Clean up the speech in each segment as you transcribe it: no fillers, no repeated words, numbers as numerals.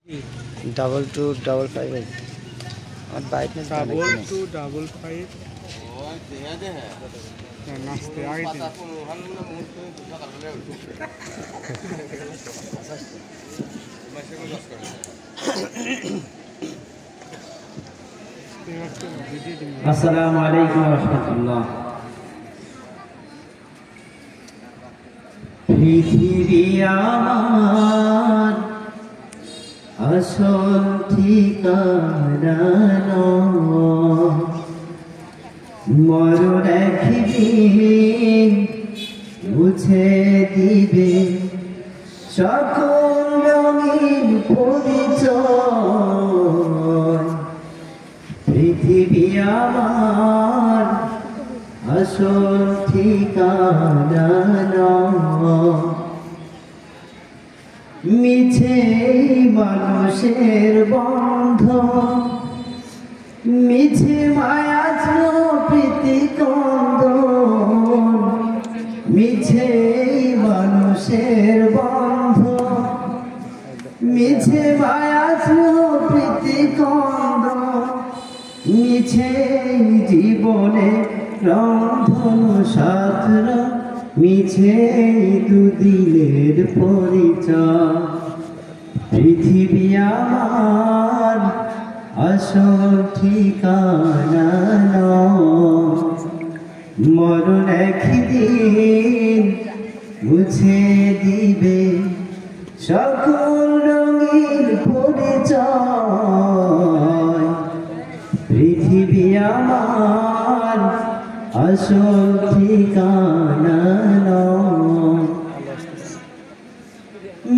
22255 और बाइक में 22255 नाचते आगे अस्सलामु अलैकुम व रहमतुल्लाह। पृथ्वी आमार আসল ঠিকানা নয়, মরণ একদিন মুছে দিবে সকল রঙিন পরিচয়। পৃথিবী আমার আসল ঠিকানা নয়, মিছে মানুষের বন্ধন, মিছে মায়া প্রীতি কন্দন, মিছে মানুষের বন্ধন, মিছে মায়া প্রীতি কন্দন, মিছে জীবনে রন্ধন সাধন, মিছে দুদিনের পরিচয়। পৃথিবী আমার আসল ঠিকানা নয়, মরণ একদিন মুছে দিবে সকল রঙিন পরিচয়। পৃথিবী আমার আসল ঠিকানা নয়,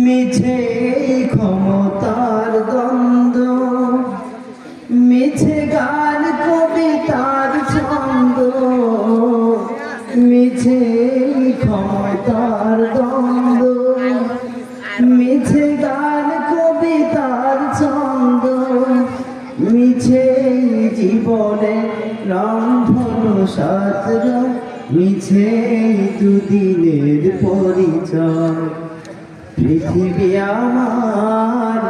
মিছে ক্ষমতার দ্বন্দ্ব, মিছে গান কবিতার ছন্দ, মিছে ক্ষমতার দ্বন্দ্ব, মিছে গান কবিতার ছন্দ, মিছে জীবনে রন্ধন শাস্ত্র, মিছে দুদিনের পরিচয়। পৃথিবী আমার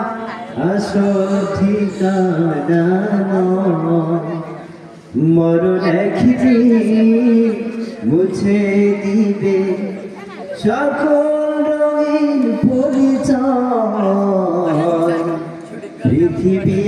আসল ঠিকানা নয়, মরণ একদিন মুছে দিবে সকল রঙিন পরিচয়। পৃথিবী